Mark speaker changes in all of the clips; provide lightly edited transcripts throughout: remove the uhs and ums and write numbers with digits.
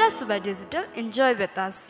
Speaker 1: Pala Suba Digital. Enjoy with us.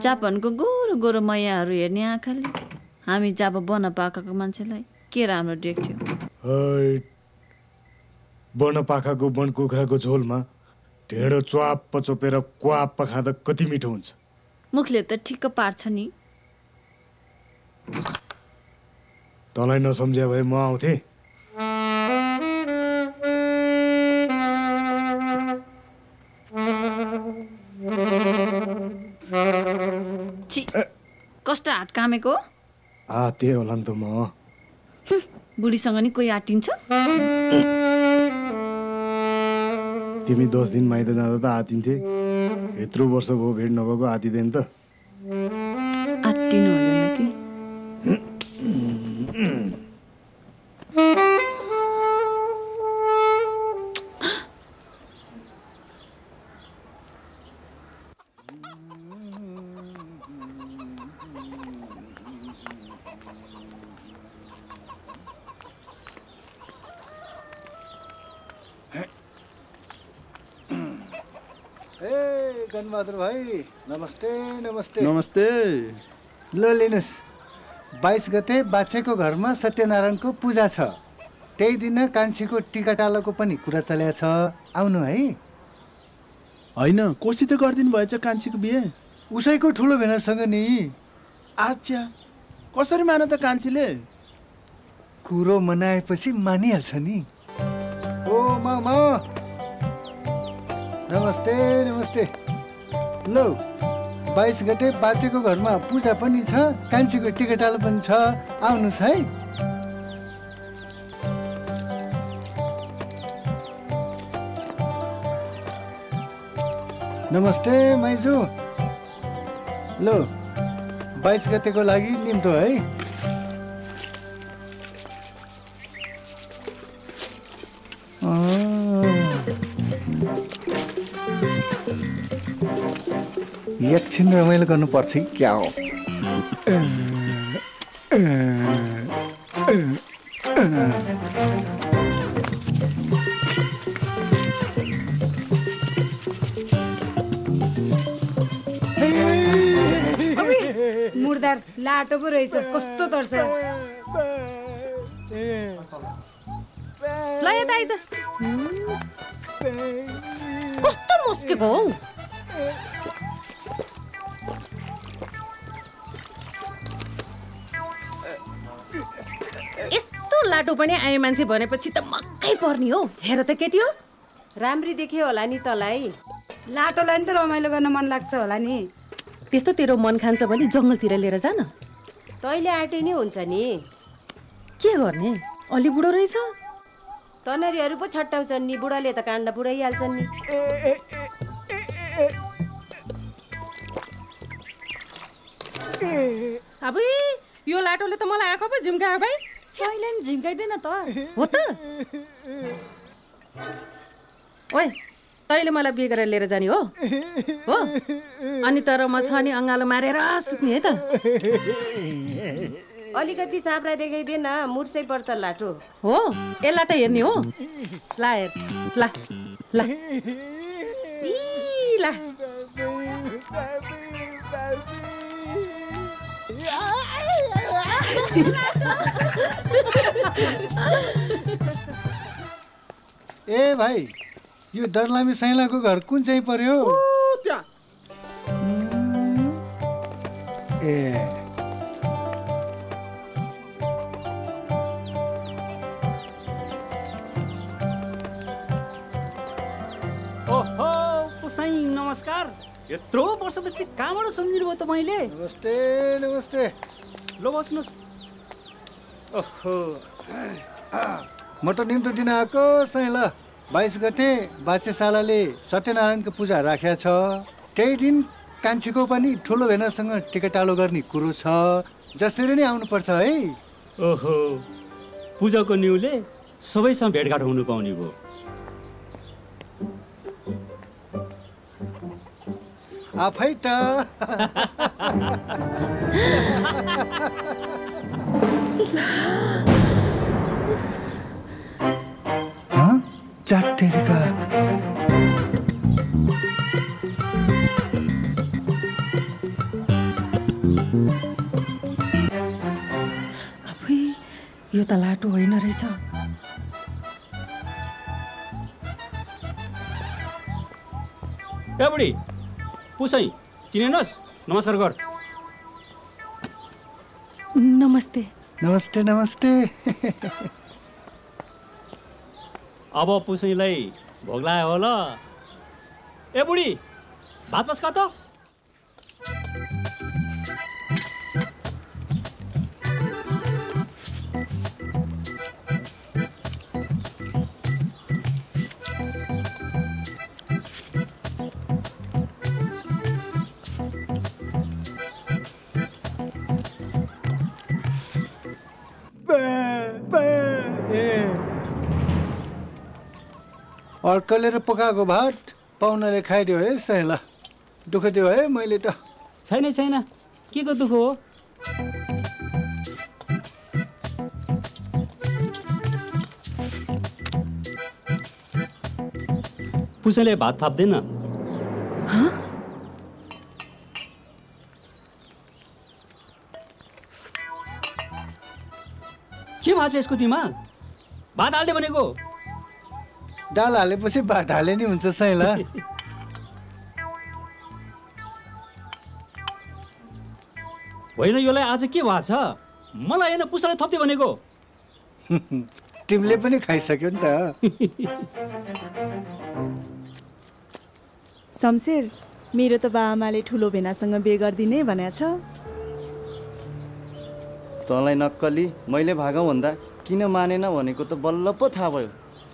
Speaker 2: जापानको गोरो गोरो मैयाहरू हेर्ने आँखाले हामी जाब बन पाकाको मान्छेलाई के राम्रो देख्थ्यो।
Speaker 3: बन पाकाको वन कुखुराको झोलमा ढेँडो च्वाप्प चोपेर क्वाप्प खाँदा कति मिठो हुन्छ।
Speaker 2: मुखले त ठिक्क पार्छ नि।
Speaker 3: तँलाई नसम्झ्या भए म आउँथे।
Speaker 2: कष्ट हाट कामेको
Speaker 3: त्यही होला नि त म।
Speaker 2: बुढीसँग नि कोही आटिन्छ।
Speaker 3: तिमी 10 दिन माइत जाँदा त आतिन्थे। यत्रो वर्ष भयो भेट नभएको आतिदैन त।
Speaker 2: आत्तिनु हुँदैन कि।
Speaker 4: गणबहादुर भाइ नमस्ते। नमस्ते
Speaker 5: नमस्ते।
Speaker 4: ल लिनुहोस्, 22 गते बाछेको घरमा सत्यनारायणको पूजा छ। त्यही दिन कान्छीको टिकाटालोको पनि कुरा चलेको छ। आउनु है।
Speaker 5: होइन, कोसी त गरिदिनु भएछ कान्छीको बिहे।
Speaker 4: उसैको ठुलो भेनासँग नि।
Speaker 5: अच्छा, कसरी मान त कान्छीले?
Speaker 4: कुरो मनाएपछि मानिहाल्छ नि। ओ मामा नमस्ते। नमस्ते। लो 22 गते बाछेको घरमा पूजा पनि छ, कान्छीको टिकाटालो पनि छ। आउनुहोस् है। नमस्ते माइजू। लो 22 गतेको लागि निम्तो है। एकछिन रमाइलो गर्नुपर्छ क्या हो।
Speaker 6: मुर्दार लाटो पो रहेछ, कस्तो तर्छ। ल यता आइज। कस्तो मुस्केको हौ।
Speaker 7: लाटो पनि आए मान्छे भनेपछि त मक्कै पर्ने हो। हेर त केटी हो,
Speaker 8: राम्री देख्यो होला नि तँलाई।
Speaker 6: लाटोलाई नि त रमाइलो गर्न मन लाग्छ होला नि।
Speaker 7: त्यस्तो तेरो मन खान्छ भने जङ्गलतिर लिएर जान।
Speaker 8: तैँले आँटे नि हुन्छ नि।
Speaker 7: के गर्ने, अलि बुढो रहेछ।
Speaker 8: तनरीहरू पो छट्टाउँछन् नि, बुढाले त काण्ड बुढाइहाल्छन् नि।
Speaker 7: अब यो लाटोले त मलाई आँखा पो झिम्कायो भाइ।
Speaker 6: छैले नि झिम्काइदैन त।
Speaker 7: हो त। ओए तैँले मलाई बिहे गरेर लिएर जाने हो हो? अनि तर म छ नि अँगालो मारेर सुत्ने है त।
Speaker 8: अलिकति साँप्रा देखाइदिएन, मुर्सै पर्छ लाटो।
Speaker 7: हो यसलाई त हेर्ने हो। ला हेर, ला ला ला।
Speaker 4: ए भाइ, यो डरलामी साइलाको घर कुन चाहिँ पर्यो? ए
Speaker 9: ओहो पुसाई नमस्कार। यत्रो वर्षपछि कहाँबाट सम्झिनु भयो तपाईँले?
Speaker 4: नमस्ते नमस्ते।
Speaker 9: ल बस्नुहोस्। ओहो
Speaker 4: म त निम्तो दिन आएको साइला। 22 गते बाछेशालाले सत्यनारायणको पूजा राखेको छ। त्यही दिन कान्छीको पनि ठुलो भेनासँग टिकाटालो गर्ने कुरो छ। जसरी नै आउनुपर्छ है।
Speaker 9: ओहो पूजाको न्युले सबैसँग भेटघाट हुनु पाउने भयो।
Speaker 4: आफै त चाटेका
Speaker 7: आफै यो त लाटो होइन रहेछ।
Speaker 9: ए बुढी पुसाई चिनेनस्? नमस्कार गर।
Speaker 7: नमस्ते
Speaker 4: नमस्ते नमस्ते।
Speaker 9: अब पुसैलाई भोग लाग्यो होला। ए बुढी भात पस्का त।
Speaker 4: अर्कलेर पकाएको भात पाहुनाले खाइदियो है साइला। दुःख दियो है मैले त।
Speaker 9: छैन छैन, के को दुःख हो? पुसैले भात थाप्दैन। के भएको छ यसको दिमाग? भात हाल्दै भनेको।
Speaker 4: दाल हालेपछि भात हाले नि हुन्छ साइला।
Speaker 9: होइन योलाई आज के भएको छ? मलाई होइन पुसैले थप्दै भनेको।
Speaker 4: तिमीले पनि खाइसक्यो नि त।
Speaker 10: शमशेर, मेरो त बाआमाले ठुलो भेनासँग बिहे गरिदिने भनेको छ।
Speaker 11: तँलाई नक्कली मैले भागौँ भन्दा किन मानेन भनेको त बल्ल पो थाहा भयो।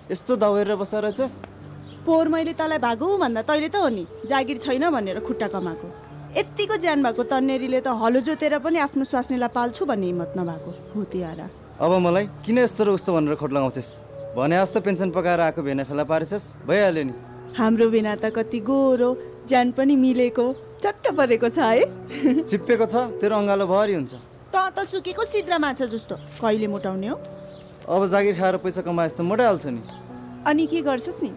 Speaker 11: यस्तो दौडेर बसेर रहेछस्।
Speaker 10: पोहोर मैले तँलाई भागौ भन्दा तैँले त हो नि जागिर छैन भनेर खुट्टा कमाएको। यत्तिको ज्यान भएको तन्नेरीले त हलो जोतेर पनि आफ्नो स्वास्नीलाई पाल्छु भन्ने हिम्मत नभएको हो तिहारा।
Speaker 11: अब मलाई किन यस्तो र उस्तो भनेर खोट लगाउँछस्? भने जस्तो पेन्सन पकाएर आएको भेना फेला पारेछस्, भइहाल्यो नि।
Speaker 10: हाम्रो भेना त कति गोरो, ज्यान पनि मिलेको, चट्ट परेको छ है।
Speaker 11: चिप्पेको छ, तेरो अँगालो भरि हुन्छ।
Speaker 10: त सुकेको सिद्रा माछा जस्तो, कहिले मोटाउने हो?
Speaker 11: अब जागिर खाएर पैसा कमाएस् त मोटाइहाल्छ नि।
Speaker 10: अनि के गर्छस् नि?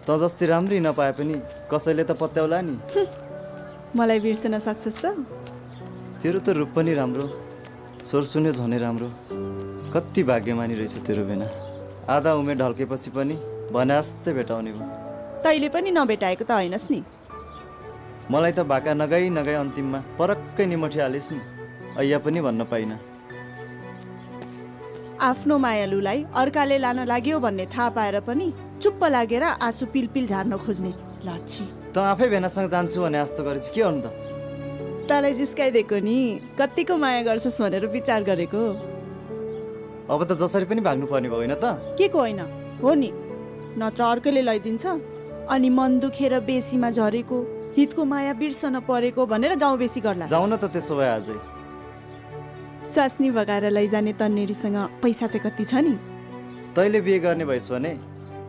Speaker 11: त जस्तै राम्री नपाए पनि कसैले त पत्याउला नि।
Speaker 10: मलाई बिर्सन सक्छस् त?
Speaker 11: तेरो त रूप पनि राम्रो, स्वर सुन्यो झनै राम्रो। कति भाग्यमानी रहेछ तेरो भेना। आधा उमेर ढल्केपछि पनि भने जस्तै भेटाउने भयो।
Speaker 10: तैँले पनि नभेटाएको त होइनस् नि।
Speaker 11: मलाई त भाका नगाई अन्तिममा परक्कै निमठी हालिस् नि। अయ్या पनि भन्न पाइन।
Speaker 10: आफ्नो मायालुलाई अर्काले लान लाग्यो भन्ने थाहा पाएर पनि चुप्प लागेर आँसु पिलपिल झार्न खोज्ने लच्छी।
Speaker 11: त आफै भेनासँग जान्छु भने जस्तो गरेपछि के गर्नु त?
Speaker 10: तँलाई जिस्काइदिएको नि, कतिको माया गर्छस् भनेर विचार गरेको।
Speaker 11: अब त जसरी पनि भाग्नु पर्ने भयो होइन त?
Speaker 10: के को होइन हो नि, नत्र अर्कैले लैदिन्छ अनि मन दुखेर बेसीमा झरेको हितको माया बिर्सन परेको भनेर गाउँ बेसी गर्ला।
Speaker 11: जाउँ न त त्यसो भए आजै।
Speaker 10: स्वास्नी भगाएर लैजाने तन्नेरीसँग पैसा चाहिँ कति छ नि?
Speaker 11: तैँले बिहे गर्ने भइस् भने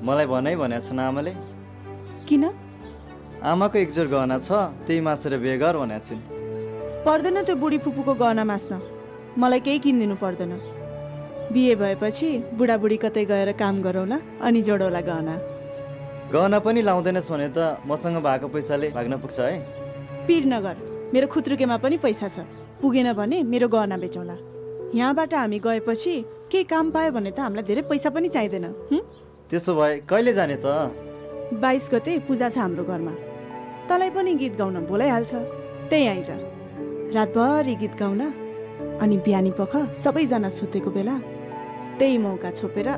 Speaker 11: मलाई भनाइ भनेको छन् आमाले।
Speaker 10: किन?
Speaker 11: आमाको एकजोर गहना छ, त्यही मासेर बिहे गर भनेको छिन्।
Speaker 10: पर्दैन त्यो बुढी फुपूको गहना मास्न, मलाई केही किनिदिनु पर्दैन। बिहे भएपछि बुढाबुढी कतै गएर काम गरौँला अनि जोडौँला गहना।
Speaker 11: गहना पनि लाउँदैनस् भने त मसँग भएको पैसाले भाग्न पुग्छ है।
Speaker 10: पिर नगर, मेरो खुत्रुकेमा पनि पैसा छ, पुगेन भने मेरो गहना बेचौँला। यहाँबाट हामी गएपछि केही काम पायो भने त हामीलाई धेरै पैसा पनि चाहिँदैन।
Speaker 11: त्यसो भए कहिले जाने त?
Speaker 10: 22 गते पूजा छ हाम्रो घरमा, तँलाई पनि गीत गाउन बोलाइहाल्छ, त्यही आइज। रातभरि गीत गाउन अनि बिहानी पख सबैजना सुतेको बेला त्यही मौका छोपेर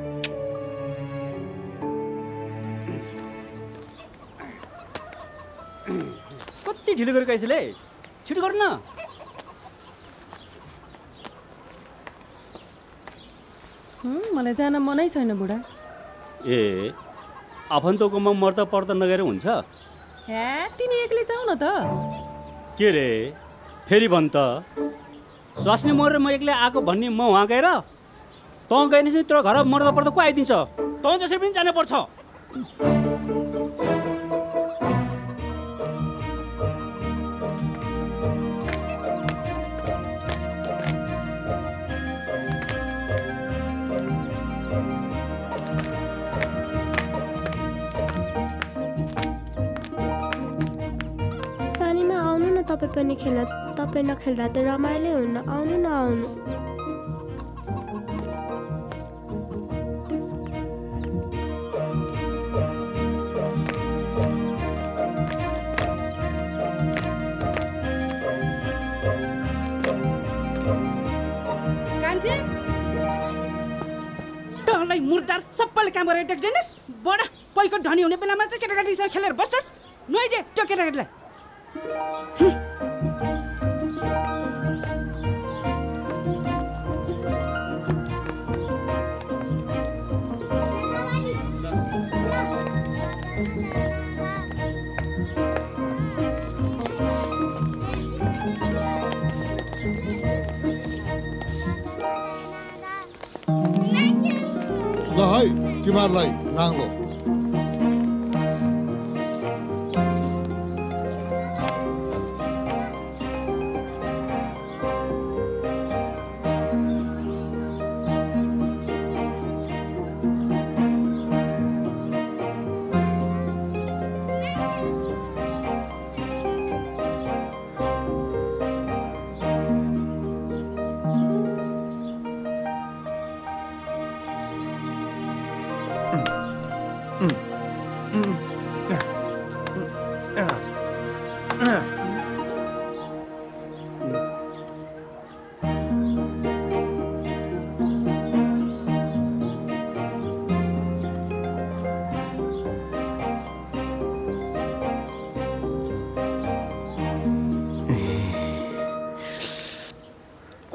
Speaker 9: कति ढिलो गरेको यसले, छिटो गर्नु न।
Speaker 7: मलाई जान मनै छैन बुढा।
Speaker 9: ए आफन्तकोमा मर्दा पर्दा नगएर हुन्छ?
Speaker 7: हे तिमी एक्लै जाऊ न त।
Speaker 9: के रे फेरि भन् त, स्वास्नी मरेर म एक्लै आएको भन्ने म उहाँ गएर तँ गएन चाहिँ तेरो घर मर्दा पर्दा को आइदिन्छ? तँ जसरी पनि जानुपर्छ।
Speaker 12: तपाईँ पनि खेल, तपाईँ नखेल्दा त रमाइलो हुन्न, आउनु न आउनु।
Speaker 6: कान्छे तँलाई मुर्दार सबैले काम गरेर टेक्दैनस्, बडा पैको धनी हुने बेलामा चाहिँ केटाकेटीसँग खेलेर बस्छस्। नुहाइदे त्यो केटाकेटीलाई।
Speaker 13: ल है तिमीहरूलाई नाङ्लो।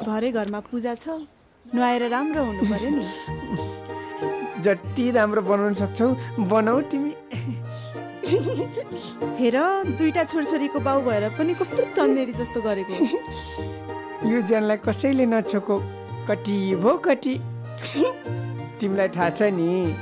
Speaker 10: भरे घरमा पूजा छ, नुहाएर राम्रो हुनु पर्यो नि।
Speaker 14: जति राम्रो बनाउन सक्छौ बनाऊ तिमी।
Speaker 10: हेर दुईटा छोरछोरीको बाउ भएर पनि कस्तो तन्नेरी जस्तो गरेको।
Speaker 14: यो ज्यानलाई कसैले नछोको, कति भो कति। तिमीलाई थाहा छ नि।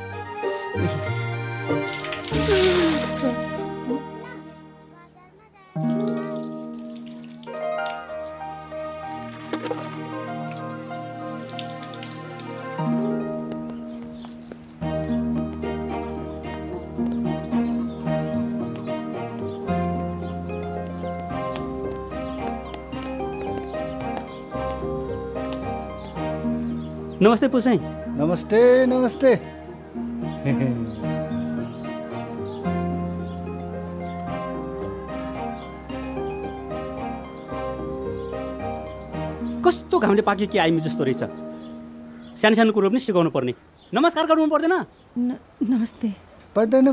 Speaker 9: नमस्ते पुसाई।
Speaker 4: नमस्ते नमस्ते।
Speaker 9: कस्तो घामले पाके कि आइमी जस्तो रहेछ। सानो सानो कुरो पनि सिकाउनु पर्ने। नमस्कार गर्नु पर्दैन?
Speaker 7: नमस्ते।
Speaker 4: पर्दैन।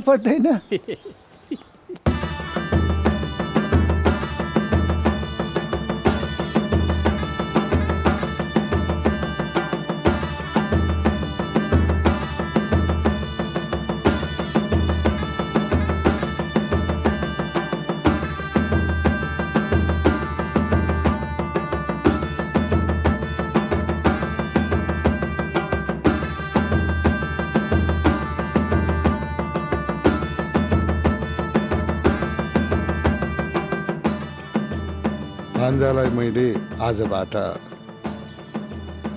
Speaker 13: भान्जालाई मैले आजबाट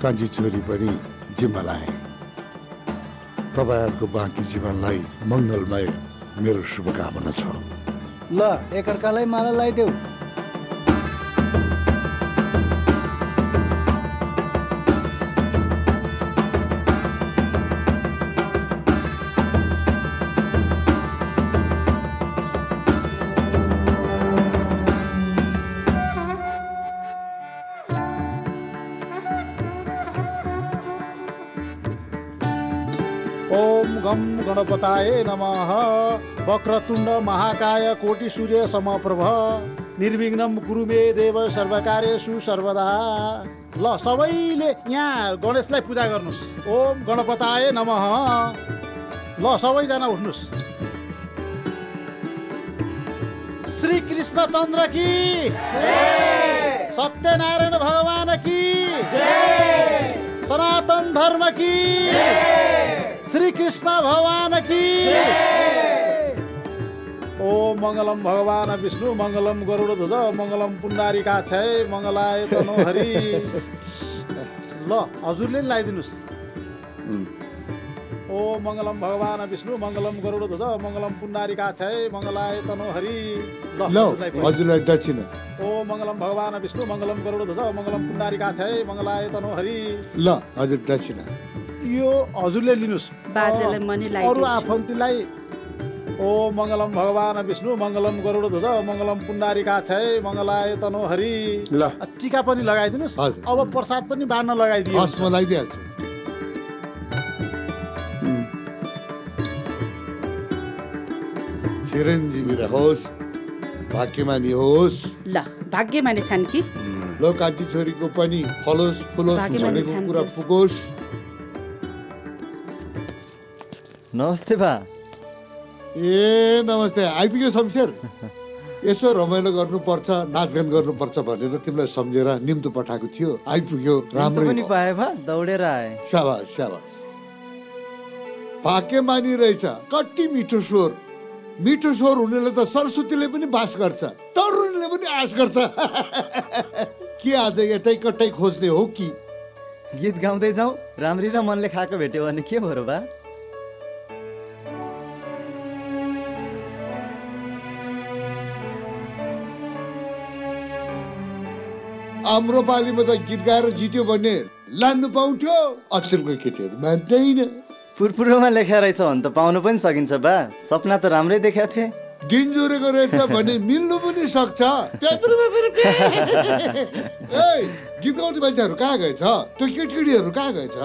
Speaker 13: कान्छी छोरी पनि जिम्मा लाएँ। तपाईँहरूको बाँकी जीवनलाई मङ्गलमय मेरो शुभकामना छ।
Speaker 4: ल एकअर्कालाई माला लगाइदेऊ।
Speaker 15: गणपताय नमः। वक्रतुण्ड महाकाय कोटि सूर्य समप्रभ निर्विघ्नं कुरु मे देव सर्वकार्येषु सर्वदा। ल सबैले यहाँ गणेशलाई पूजा गर्नुहोस्। ओम गणपताय नमः। ल सबैजना उठ्नुहोस्। श्री कृष्णचन्द्र की जय। सत्यनारायण भगवान की जय। सनातन धर्म की जय। श्री कृष्ण भगवान की जय। ओम मंगलम भगवान विष्णु मंगलम गरुड़ध्वज मंगलम पुण्डारिकाक्षय मंगलाय तनोहरि। ल हजुरले नि लगाइदिनुहोस्। ओम मंगलम भगवान विष्णु मंगलम गरुड़ध्वज मंगलम पुण्डारिकाक्षय मंगलाय तनोहरि।
Speaker 13: ल हजुरलाई दक्षिणा।
Speaker 15: ओम मंगलम भगवान विष्णु मंगलम गरुड़ध्वज मंगलम पुण्डारिकाक्षय मंगलाय तनोहरि।
Speaker 13: ल हजुर दक्षिणा।
Speaker 15: यो हजुरले लिनुहोस्।
Speaker 6: बाजेलाई मनी लगाइदिन्छु।
Speaker 15: अरु आफन्तीलाई ओम मंगलम भगवान विष्णु मंगलम गरुड़ध्वज मंगलम पुण्डारिकाक्षय मंगलाय तनोहरि। ल टीका पनि लगाइदिनुहोस्। अब प्रसाद पनि बाँड्न लगाइदिनु।
Speaker 13: हस् म लगाइदिहाल्छु। चिरञ्जीवी रहोस्, भाग्यमानी होस्।
Speaker 6: ल भाग्यमानी छन् कि?
Speaker 13: ल कान्छी छोरीको पनि फलोस् फुलोस् भनेको कुरा पुगोस्।
Speaker 11: नमस्ते बा।
Speaker 13: ए नमस्ते। आइपुग्यो शमशेर। यसो रमाइलो गर्नुपर्छ, नाचगान गर्नुपर्छ भनेर तिमीलाई सम्झेर निम्तो पठाएको थियो। आइपुग्यो। राम्रो
Speaker 11: पनि पाए बा, दौडेर आए।
Speaker 13: शाबास शाबास। भाग्यमानी रहेछ। कति मिठो स्वर। मिठो स्वर हुनेले त सरस्वतीले पनि बास गर्छ, तरुणीले पनि आश गर्छ। के आज यतै कतै खोज्ने हो कि?
Speaker 11: गीत गाउँदै जाउँ। राम्री र मनले खाएको भेट्यो भने के भयो बा?
Speaker 13: हाम्रो पालीमा त गीत गाएर जित्यो भने लान्नु पाउँथ्यो। अचेलको केटीहरू मान्दैन।
Speaker 11: पुरपुरोमा लेखा रहेछ भने त पाउनु पनि सकिन्छ बा। सपना त राम्रै देखाएको थिए।
Speaker 13: दिन जोरेको रहेछ भने मिल्नु पनि सक्छ। गीत गाउने मान्छेहरू कहाँ गएछ? त्यो केटीहरू कहाँ गएछ?